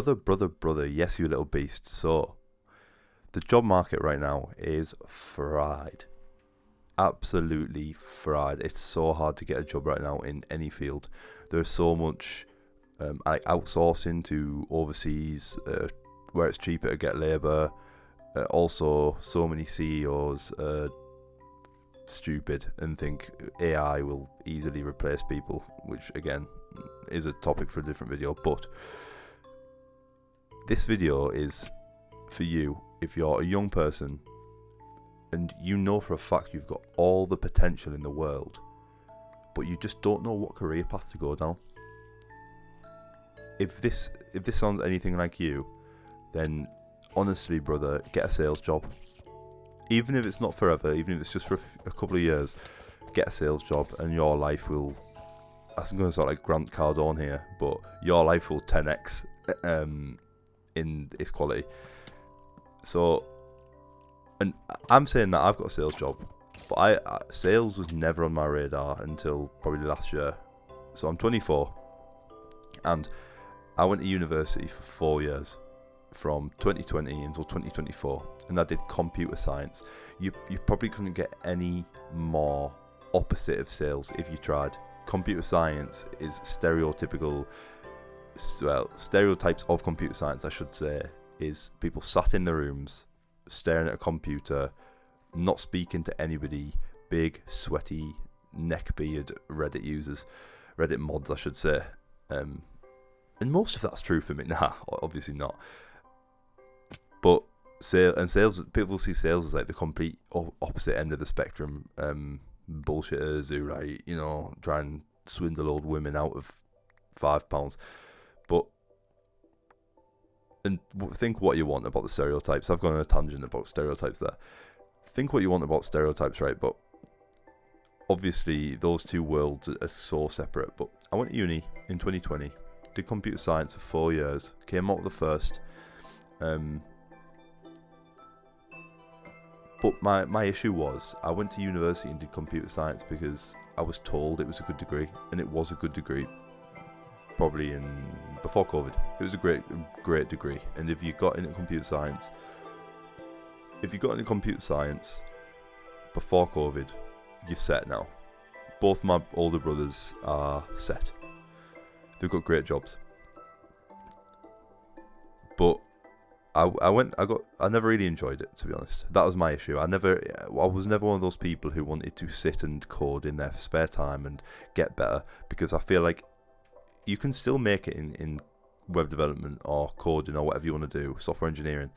brother, yes, you little beast. So, the job market right now is fried. Absolutely fried. It's so hard to get a job right now in any field. There's so much like outsourcing to overseas where it's cheaper to get labour. Also, so many CEOs are stupid and think AI will easily replace people, which again is a topic for a different video. But this video is for you if you're a young person and you know for a fact you've got all the potential in the world, but you just don't know what career path to go down. If this sounds anything like you, then honestly, brother, get a sales job. Even if it's not forever, even if it's just for a couple of years, get a sales job and your life will... I'm going to sound like Grant Cardone here, but your life will 10x in its quality. So, and I'm saying that I've got a sales job, but sales was never on my radar until probably last year. So I'm 24, and I went to university for 4 years, from 2020 until 2024, and I did computer science. You probably couldn't get any more opposite of sales if you tried. Computer science is stereotypical, well, stereotypes of computer science, I should say, is people sat in their rooms, staring at a computer, not speaking to anybody, big, sweaty, neckbeard Reddit users, Reddit mods, I should say. And most of that's true for me. Nah, obviously not. But sales, people see sales as like the complete opposite end of the spectrum. Bullshitters who, like, you know, try and swindle old women out of £5. But and think what you want about the stereotypes. I've gone on a tangent about stereotypes there. Think what you want about stereotypes, right? But obviously those two worlds are so separate. But I went to uni in 2020, did computer science for 4 years, came out the first. But my issue was, I went to university and did computer science because I was told it was a good degree, and it was a good degree. Probably before COVID, it was a great degree. And if you got into computer science, before COVID, you're set now. Both my older brothers are set. They've got great jobs. But I never really enjoyed it, to be honest. That was my issue. I was never one of those people who wanted to sit and code in their spare time and get better, because I feel like you can still make it in web development or coding or whatever you want to do, software engineering,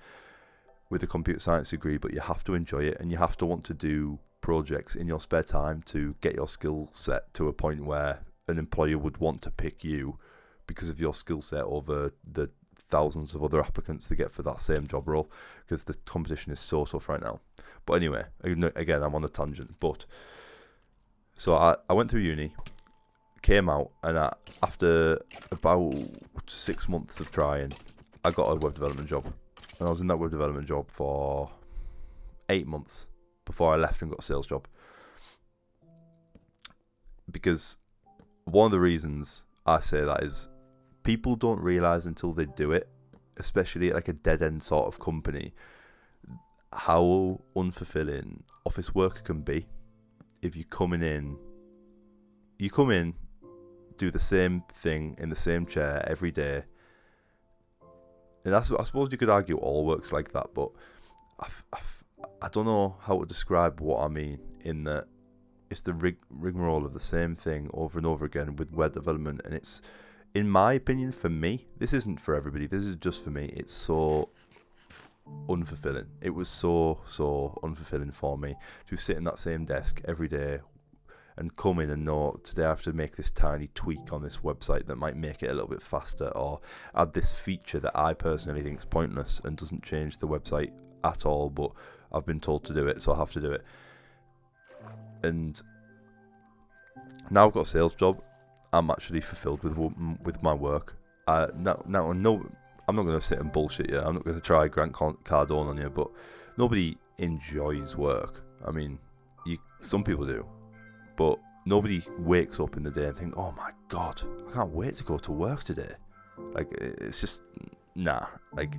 with a computer science degree, but you have to enjoy it and you have to want to do projects in your spare time to get your skill set to a point where an employer would want to pick you because of your skill set over the thousands of other applicants they get for that same job role, because the competition is so tough right now. But anyway, again, I'm on a tangent. But so I went through uni, came out, and after about 6 months of trying, I got a web development job. And I was in that web development job for 8 months before I left and got a sales job. Because one of the reasons I say that is people don't realise until they do it, especially at like a dead-end sort of company, how unfulfilling office work can be. If you come in, do the same thing in the same chair every day. And I suppose you could argue all works like that, but I don't know how to describe what I mean, in that it's the rigmarole of the same thing over and over again with web development. And it's, in my opinion, for me, this isn't for everybody, this is just for me, it's so unfulfilling. It was so unfulfilling for me to sit in that same desk every day and come in and know today I have to make this tiny tweak on this website that might make it a little bit faster, or add this feature that I personally think is pointless and doesn't change the website at all, but I've been told to do it, so I have to do it. And now I've got a sales job, I'm actually fulfilled with my work. Now no, I'm not going to sit and bullshit you. I'm not going to try Grant Cardone on you, but nobody enjoys work. I mean, some people do, but nobody wakes up in the day and think, oh my god, I can't wait to go to work today. Like, it's just nah. Like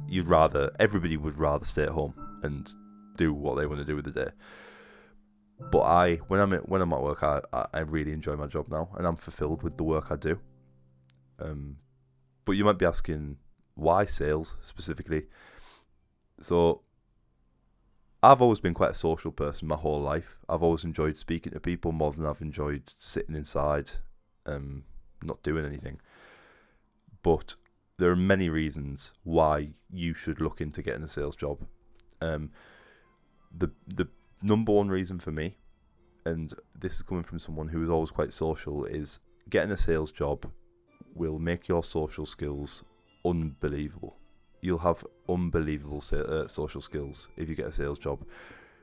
everybody would rather stay at home and do what they want to do with the day. But when I'm at work, I really enjoy my job now, and I'm fulfilled with the work I do. But you might be asking, why sales specifically? So I've always been quite a social person my whole life. I've always enjoyed speaking to people more than I've enjoyed sitting inside, not doing anything. But there are many reasons why you should look into getting a sales job. The number one reason for me, and this is coming from someone who is always quite social, is getting a sales job will make your social skills unbelievable. You'll have unbelievable social skills if you get a sales job,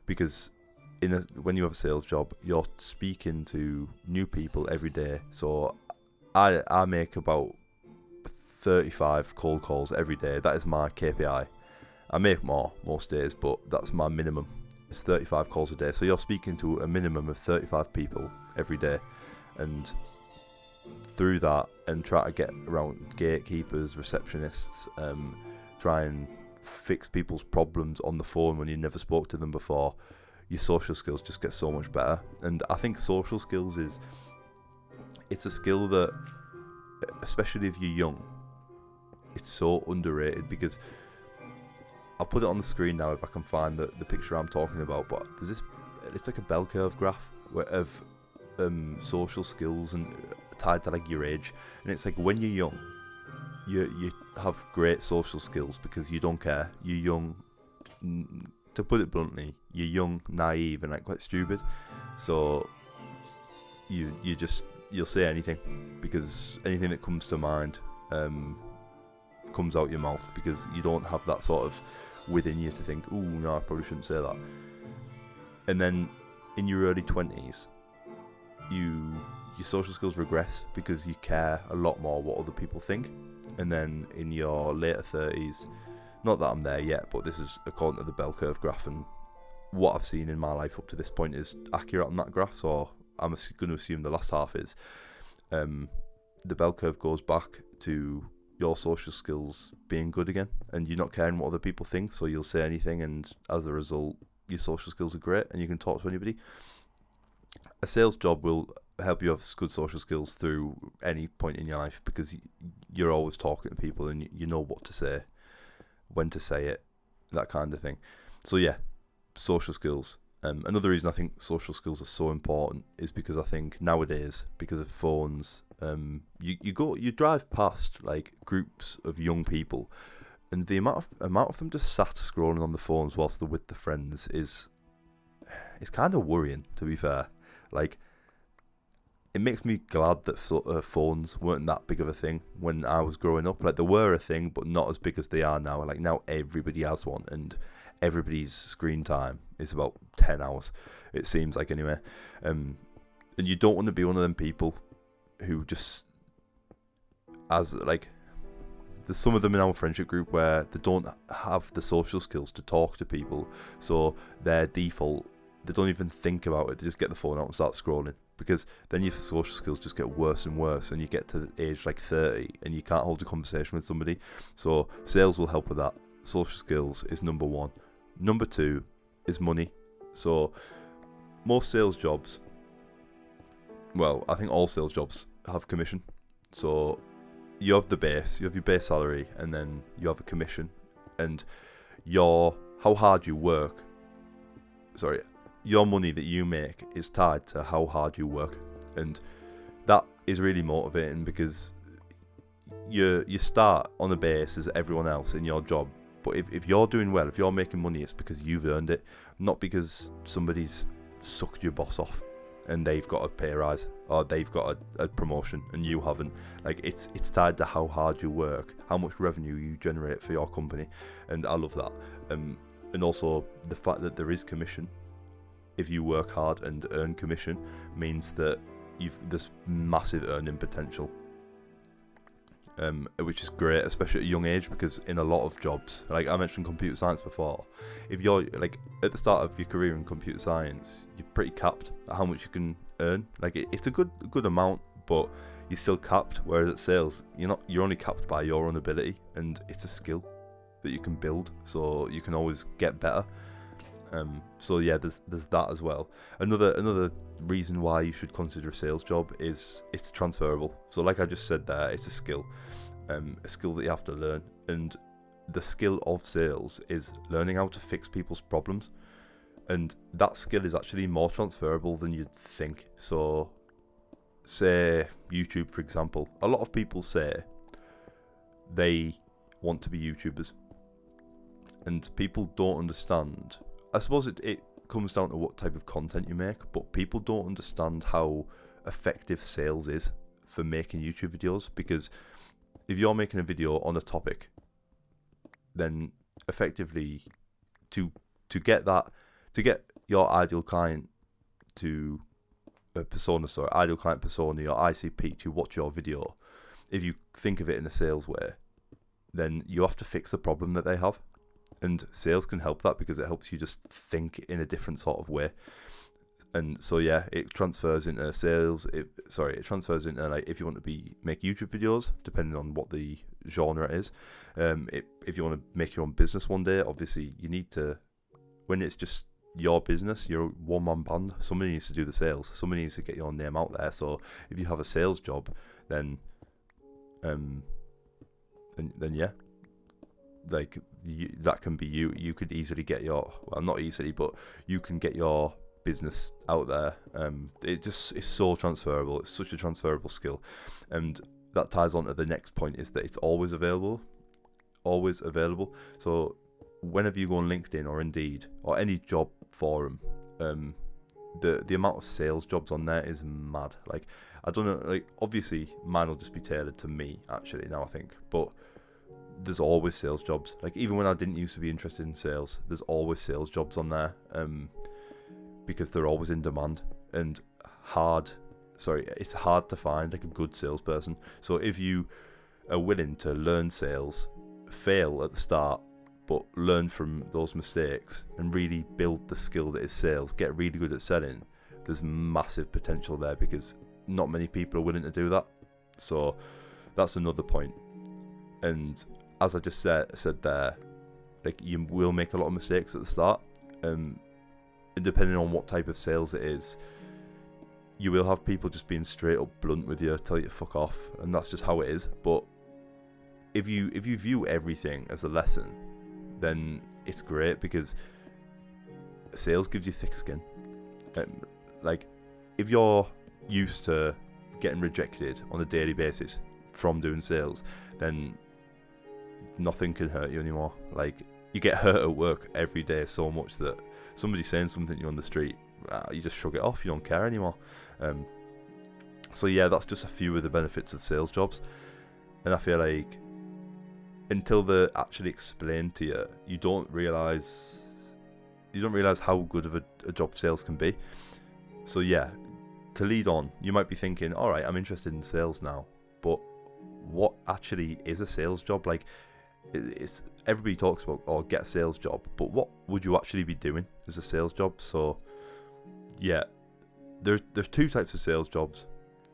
because when you have a sales job, you're speaking to new people every day. So I make about 35 cold calls every day. That is my KPI. I make more most days, but that's my minimum. It's 35 calls a day. So you're speaking to a minimum of 35 people every day, and through that, and try to get around gatekeepers, receptionists, try and fix people's problems on the phone when you never spoke to them before, your social skills just get so much better. And I think social skills it's a skill that, especially if you're young, it's so underrated, because I'll put it on the screen now if I can find the picture I'm talking about, but it's like a bell curve graph of social skills and tied to like your age, and it's like when you're young, you have great social skills because you don't care. You're young, to put it bluntly, you're young, naive, and like quite stupid. So you'll say anything, because anything that comes to mind comes out your mouth, because you don't have that sort of within you to think, ooh, no, I probably shouldn't say that. And then in your early 20s, your social skills regress because you care a lot more what other people think. And then in your later 30s, not that I'm there yet, but this is according to the bell curve graph, and what I've seen in my life up to this point is accurate on that graph, so I'm going to assume the last half is. The bell curve goes back to your social skills being good again, and you're not caring what other people think, so you'll say anything, and as a result, your social skills are great, and you can talk to anybody. A sales job will help you have good social skills through any point in your life, because you're always talking to people, and you know what to say, when to say it, that kind of thing. So yeah, social skills. Another reason I think social skills are so important is because I think nowadays, because of phones, you drive past like groups of young people, and the amount of them just sat scrolling on the phones whilst they're with their friends is kind of worrying, to be fair. Like, it makes me glad that phones weren't that big of a thing when I was growing up. Like, they were a thing, but not as big as they are now. Like, now everybody has one, and everybody's screen time is about 10 hours, it seems like, anyway. And you don't want to be one of them people who just, as like, there's some of them in our friendship group where they don't have the social skills to talk to people, so their default, they don't even think about it, they just get the phone out and start scrolling, because then your social skills just get worse and worse, and you get to the age like 30 and you can't hold a conversation with somebody. So sales will help with that. Social skills is number one. Number two is money. So most sales jobs, well, I think all sales jobs have commission. So you have the base, you have your base salary, and then you have a commission, and how hard you work, your money that you make is tied to how hard you work, and that is really motivating, because you start on a base as everyone else in your job, but if you're doing well, if you're making money, it's because you've earned it, not because somebody's sucked your boss off and they've got a pay rise or they've got a promotion and you haven't. Like, it's tied to how hard you work, how much revenue you generate for your company, and I love that. And also the fact that there is commission. If you work hard and earn commission, means that there's massive earning potential, which is great, especially at a young age, because in a lot of jobs, like I mentioned computer science before, if you're like at the start of your career in computer science, you're pretty capped at how much you can earn. Like, it's a good amount, but you're still capped, whereas at sales, you're only capped by your own ability, and it's a skill. that you can build, so you can always get better. So yeah, there's that as well. Another reason why you should consider a sales job is it's transferable. So like I just said there, it's a skill that you have to learn, and the skill of sales is learning how to fix people's problems, and that skill is actually more transferable than you'd think. So say YouTube, for example, a lot of people say they want to be YouTubers, and people don't understand. I suppose it comes down to what type of content you make, but people don't understand how effective sales is for making YouTube videos, because if you're making a video on a topic, then effectively to get your ideal client to ideal client persona, your ICP, to watch your video, if you think of it in a sales way, then you have to fix the problem that they have. And sales can help that because it helps you just think in a different sort of way. And so yeah, it transfers into sales. It transfers into, like, if you want to make YouTube videos, depending on what the genre is. If you want to make your own business one day, obviously you need to. When it's just your business, you're a one-man band. Somebody needs to do the sales. Somebody needs to get your name out there. So if you have a sales job, then yeah, like that can be you. You could easily get not easily, but you can get your business out there. It's so transferable. It's such a transferable skill, and that ties on to the next point, is that it's always available. So whenever you go on LinkedIn or Indeed or any job forum, the amount of sales jobs on there is mad. Like, I don't know, like, obviously mine will just be tailored to me actually now, I think, but there's always sales jobs. Like, even when I didn't used to be interested in sales, there's always sales jobs on there, because they're always in demand, and it's hard to find like a good salesperson. So if you are willing to learn sales, fail at the start, but learn from those mistakes and really build the skill that is sales, get really good at selling, there's massive potential there, because not many people are willing to do that. So that's another point. And as I just said there, like, you will make a lot of mistakes at the start, and depending on what type of sales it is, you will have people just being straight up blunt with you, tell you to fuck off, and that's just how it is. But if you view everything as a lesson, then it's great, because sales gives you thick skin. Like, if you're used to getting rejected on a daily basis from doing sales, then nothing can hurt you anymore. Like, you get hurt at work every day so much that somebody's saying something to you on the street, you just shrug it off, you don't care anymore. So yeah, that's just a few of the benefits of sales jobs, and I feel like until they're actually explained to you, you don't realise how good of a job sales can be. So yeah, to lead on, you might be thinking, alright, I'm interested in sales now, but what actually is a sales job? Like, it's everybody talks about, or get a sales job, but what would you actually be doing as a sales job? So yeah, there's two types of sales jobs.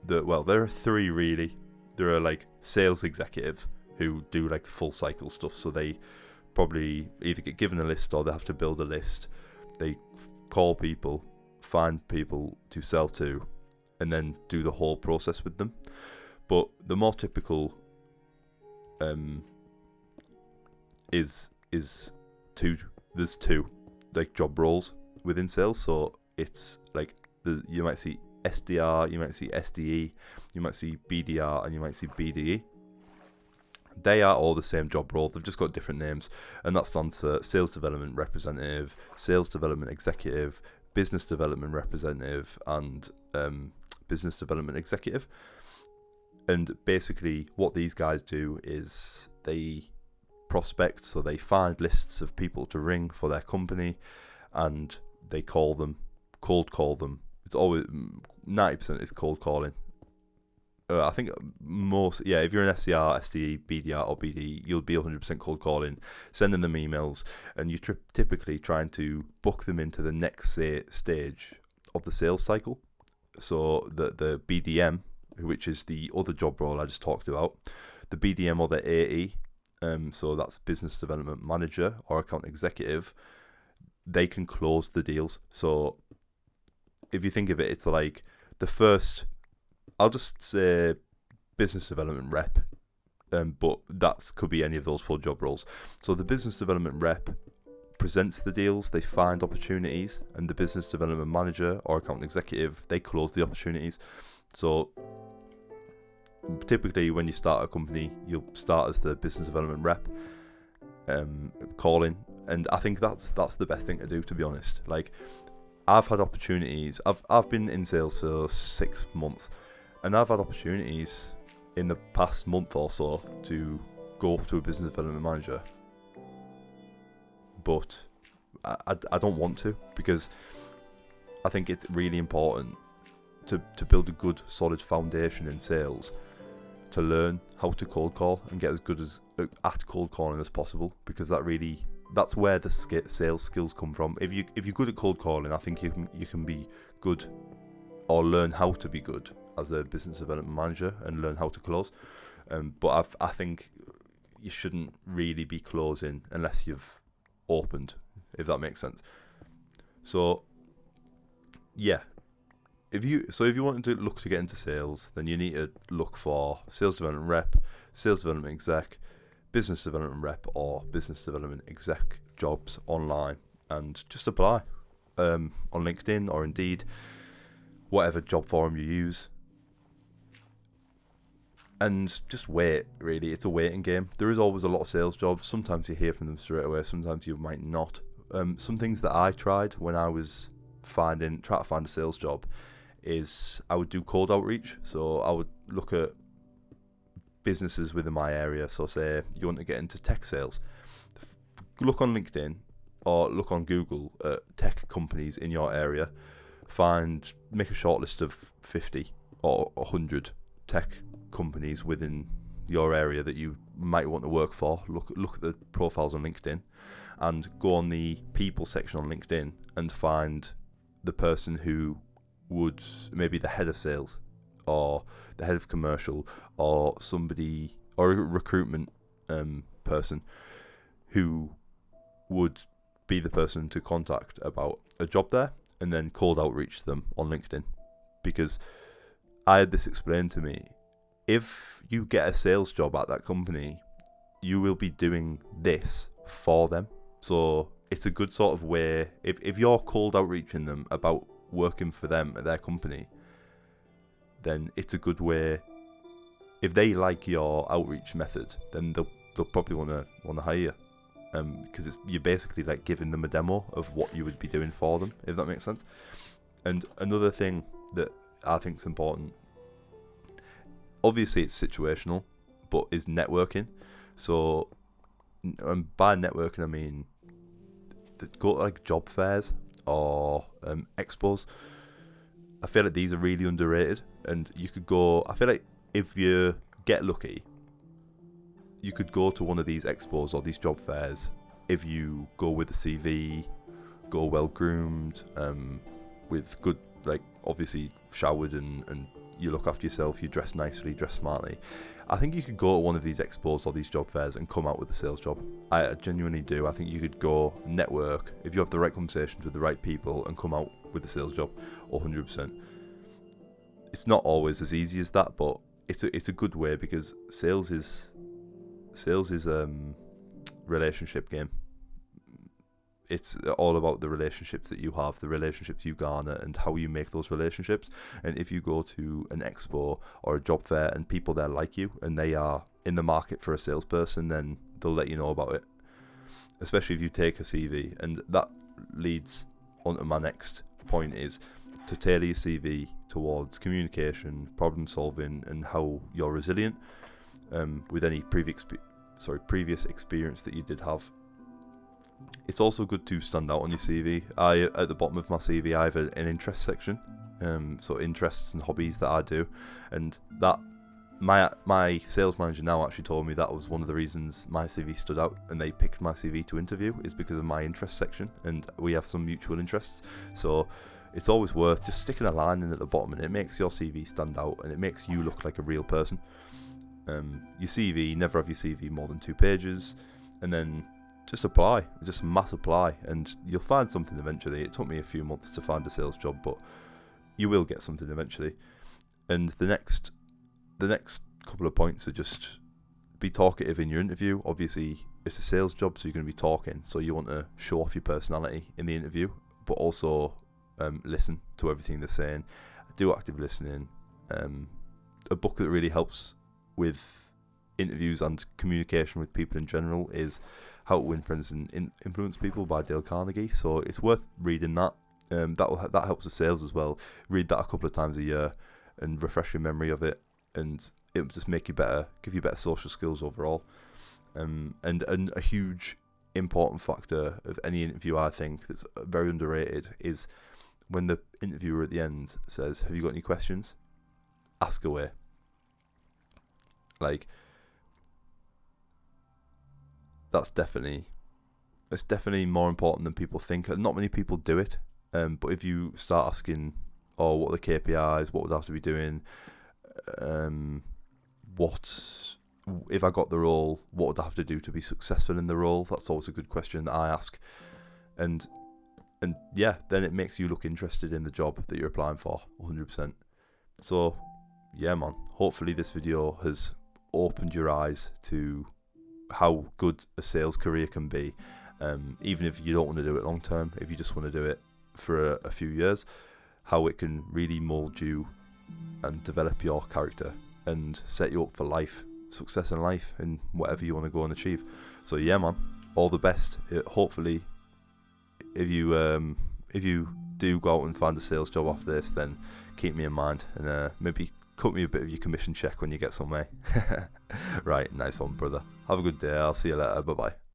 There are three really. There are like sales executives who do like full cycle stuff, so they probably either get given a list or they have to build a list. They call people, find people to sell to, and then do the whole process with them. But the more typical is there's two like job roles within sales. So it's like you might see SDR, you might see SDE, you might see BDR, and you might see BDE. They are all the same job role, they've just got different names, and that stands for sales development representative, sales development executive, business development representative, and business development executive. And basically what these guys do is they prospect, so they find lists of people to ring for their company, and they cold call them. It's always 90% is cold calling. I think if you're an SDR, SDE, BDR, or BD, you'll be 100% cold calling, sending them emails, and you're typically trying to book them into the next stage of the sales cycle. So the BDM, which is the other job role I just talked about, the BDM or the AE, So that's business development manager or account executive. They can close the deals. So if you think of it, it's like the first, I'll just say business development rep, but that could be any of those 4 job roles. So the business development rep presents the deals, they find opportunities, and the business development manager or account executive, they close the opportunities. So typically when you start a company, you'll start as the business development rep, calling, and I think that's the best thing to do, to be honest. Like, I've had opportunities. I've been in sales for 6 months, and I've had opportunities in the past month or so to go up to a business development manager, but I don't want to, because I think it's really important to build a good solid foundation in sales, to learn how to cold call and get as good as at cold calling as possible, because that's where the sales skills come from. If you're good at cold calling, I think you can be good, or learn how to be good as a business development manager and learn how to close. But I think you shouldn't really be closing unless you've opened, if that makes sense. So yeah, if you want to look to get into sales, then you need to look for sales development rep, sales development exec, business development rep, or business development exec jobs online, and just apply on LinkedIn or Indeed, whatever job forum you use, and just wait. Really, it's a waiting game. There is always a lot of sales jobs. Sometimes you hear from them straight away, sometimes you might not. Some things that I tried when I was trying to find a sales job is I would do cold outreach. So I would look at businesses within my area. So say you want to get into tech sales, look on LinkedIn or look on Google at tech companies in your area, make a short list of 50 or 100 tech companies within your area that you might want to work for. Look at the profiles on LinkedIn, and go on the people section on LinkedIn and find the person who would, maybe the head of sales or the head of commercial or somebody, or a recruitment person who would be the person to contact about a job there, and then cold outreach them on LinkedIn. Because I had this explained to me, if you get a sales job at that company, you will be doing this for them. So it's a good sort of way, if you're cold outreaching them about working for them at their company, then it's a good way. If they like your outreach method, then they'll probably want to hire you, because you're basically like giving them a demo of what you would be doing for them, if that makes sense. And another thing that I think is important, obviously it's situational, but is networking. So, and by networking I mean go to like job fairs or expos. I feel like these are really underrated, and you could go, I feel like if you get lucky, you could go to one of these expos or these job fairs if you go with a CV, go well groomed, with good, like obviously showered, and you look after yourself, you dress nicely, dress smartly. I think you could go to one of these expos or these job fairs and come out with a sales job. I genuinely do. I think you could go network if you have the right conversations with the right people and come out with a sales job 100%. It's not always as easy as that, but it's a good way, because sales is relationship game. It's all about the relationships that you have, the relationships you garner, and how you make those relationships. And if you go to an expo or a job fair and people there like you and they are in the market for a salesperson, then they'll let you know about it. Especially if you take a CV. And that leads on to my next point, is to tailor your CV towards communication, problem solving, and how you're resilient, with any previous experience that you did have. It's also good to stand out on your CV. At the bottom of my CV, I have an interest section, so interests and hobbies that I do, and that my sales manager now actually told me that was one of the reasons my CV stood out, and they picked my CV to interview, is because of my interest section, and we have some mutual interests. So it's always worth just sticking a line in at the bottom, and it makes your CV stand out, and it makes you look like a real person. Your CV, never have your CV more than 2 pages, and then just apply, just mass apply, and you'll find something eventually. It took me a few months to find a sales job, but you will get something eventually. And the next couple of points are just be talkative in your interview. Obviously, it's a sales job, so you're going to be talking, so you want to show off your personality in the interview, but also listen to everything they're saying. Do active listening. A book that really helps with interviews and communication with people in general is How to Win Friends and Influence People by Dale Carnegie. So it's worth reading that. That helps with sales as well. Read that a couple of times a year and refresh your memory of it, and it will just make you better, give you better social skills overall. And a huge important factor of any interview, I think, that's very underrated is when the interviewer at the end says, "Have you got any questions?" Ask away. Like, it's definitely more important than people think. Not many people do it, but if you start asking, "Oh, what are the KPIs? What would I have to be doing? What if I got the role? What would I have to do to be successful in the role?" That's always a good question that I ask, and yeah, then it makes you look interested in the job that you're applying for, 100%. So yeah, man. Hopefully this video has opened your eyes to how good a sales career can be, even if you don't want to do it long term. If you just want to do it for a few years, how it can really mold you and develop your character and set you up for life, success in life, and whatever you want to go and achieve. So yeah, man, all the best. Hopefully, if you do go out and find a sales job after this, then keep me in mind, and maybe cut me a bit of your commission check when you get some, eh? Right, nice one, brother. Have a good day. I'll see you later. Bye bye.